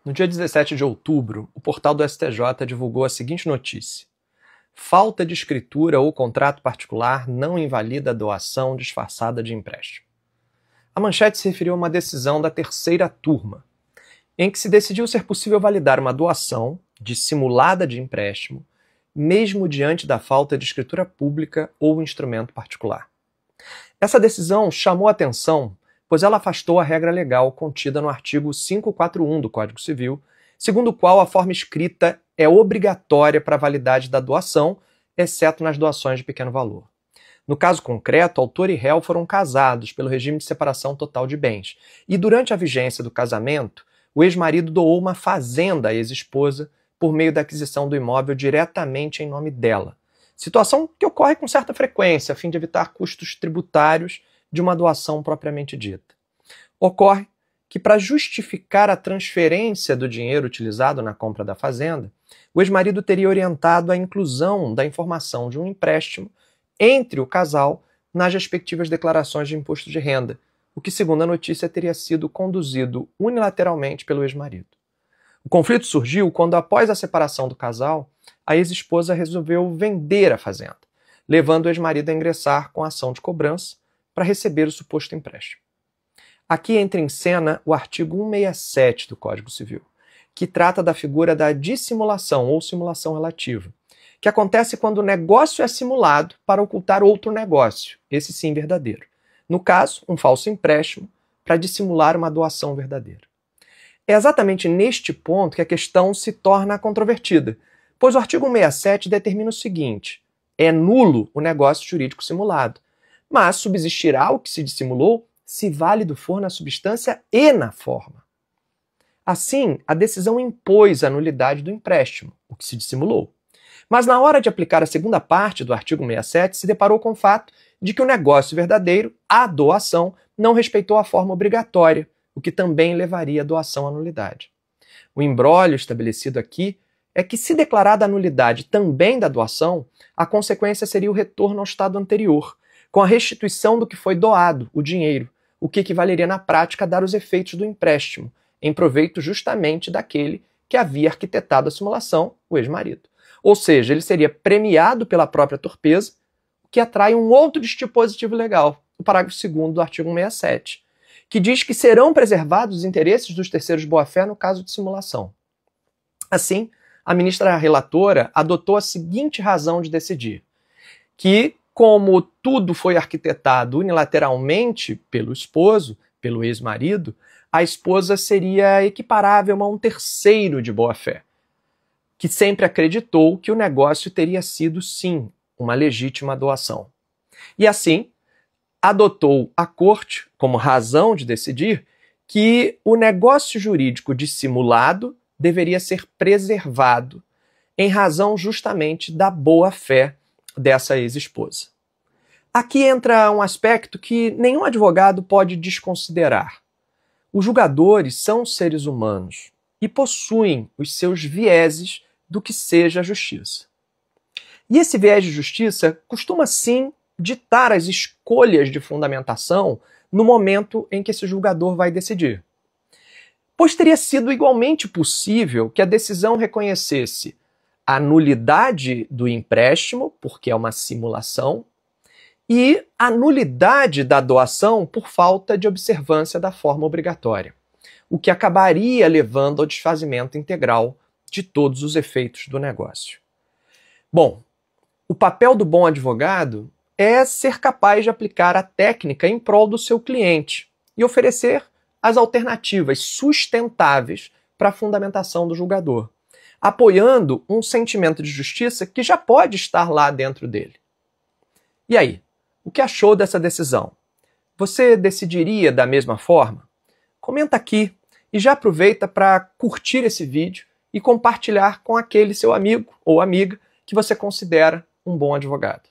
No dia 17 de outubro, o portal do STJ divulgou a seguinte notícia: falta de escritura ou contrato particular não invalida a doação disfarçada de empréstimo. A manchete se referiu a uma decisão da terceira turma, em que se decidiu ser possível validar uma doação dissimulada de empréstimo, mesmo diante da falta de escritura pública ou instrumento particular. Essa decisão chamou a atenção, pois ela afastou a regra legal contida no artigo 541 do Código Civil, segundo o qual a forma escrita é obrigatória para a validade da doação, exceto nas doações de pequeno valor. No caso concreto, autor e réu foram casados pelo regime de separação total de bens, e durante a vigência do casamento, o ex-marido doou uma fazenda à ex-esposa por meio da aquisição do imóvel diretamente em nome dela. Situação que ocorre com certa frequência, a fim de evitar custos tributários de uma doação propriamente dita. Ocorre que, para justificar a transferência do dinheiro utilizado na compra da fazenda, o ex-marido teria orientado a inclusão da informação de um empréstimo entre o casal nas respectivas declarações de imposto de renda, o que, segundo a notícia, teria sido conduzido unilateralmente pelo ex-marido. O conflito surgiu quando, após a separação do casal, a ex-esposa resolveu vender a fazenda, levando o ex-marido a ingressar com a ação de cobrança para receber o suposto empréstimo. Aqui entra em cena o artigo 167 do Código Civil, que trata da figura da dissimulação ou simulação relativa, que acontece quando o negócio é simulado para ocultar outro negócio, esse sim verdadeiro. No caso, um falso empréstimo para dissimular uma doação verdadeira. É exatamente neste ponto que a questão se torna controvertida, pois o artigo 167 determina o seguinte: é nulo o negócio jurídico simulado, mas subsistirá o que se dissimulou se válido for na substância e na forma. Assim, a decisão impôs a nulidade do empréstimo, o que se dissimulou. Mas na hora de aplicar a segunda parte do artigo 167, se deparou com o fato de que o negócio verdadeiro, a doação, não respeitou a forma obrigatória, o que também levaria a doação à nulidade. O imbróglio estabelecido aqui é que, se declarada a nulidade também da doação, a consequência seria o retorno ao estado anterior, com a restituição do que foi doado, o dinheiro, o que equivaleria na prática a dar os efeitos do empréstimo, em proveito justamente daquele que havia arquitetado a simulação, o ex-marido. Ou seja, ele seria premiado pela própria torpeza, o que atrai um outro dispositivo legal, o parágrafo 2º do artigo 167, que diz que serão preservados os interesses dos terceiros de boa-fé no caso de simulação. Assim, a ministra relatora adotou a seguinte razão de decidir: que, como tudo foi arquitetado unilateralmente pelo esposo, pelo ex-marido, a esposa seria equiparável a um terceiro de boa-fé, que sempre acreditou que o negócio teria sido, sim, uma legítima doação. E assim, adotou a corte como razão de decidir que o negócio jurídico dissimulado deveria ser preservado em razão justamente da boa-fé dessa ex-esposa. Aqui entra um aspecto que nenhum advogado pode desconsiderar. Os julgadores são seres humanos e possuem os seus vieses do que seja a justiça. E esse viés de justiça costuma, sim, ditar as escolhas de fundamentação no momento em que esse julgador vai decidir. Pois teria sido igualmente possível que a decisão reconhecesse a nulidade do empréstimo, porque é uma simulação, e a nulidade da doação por falta de observância da forma obrigatória, o que acabaria levando ao desfazimento integral de todos os efeitos do negócio. Bom, o papel do bom advogado é ser capaz de aplicar a técnica em prol do seu cliente e oferecer as alternativas sustentáveis para a fundamentação do julgador, apoiando um sentimento de justiça que já pode estar lá dentro dele. E aí, o que achou dessa decisão? Você decidiria da mesma forma? Comenta aqui e já aproveita para curtir esse vídeo e compartilhar com aquele seu amigo ou amiga que você considera um bom advogado.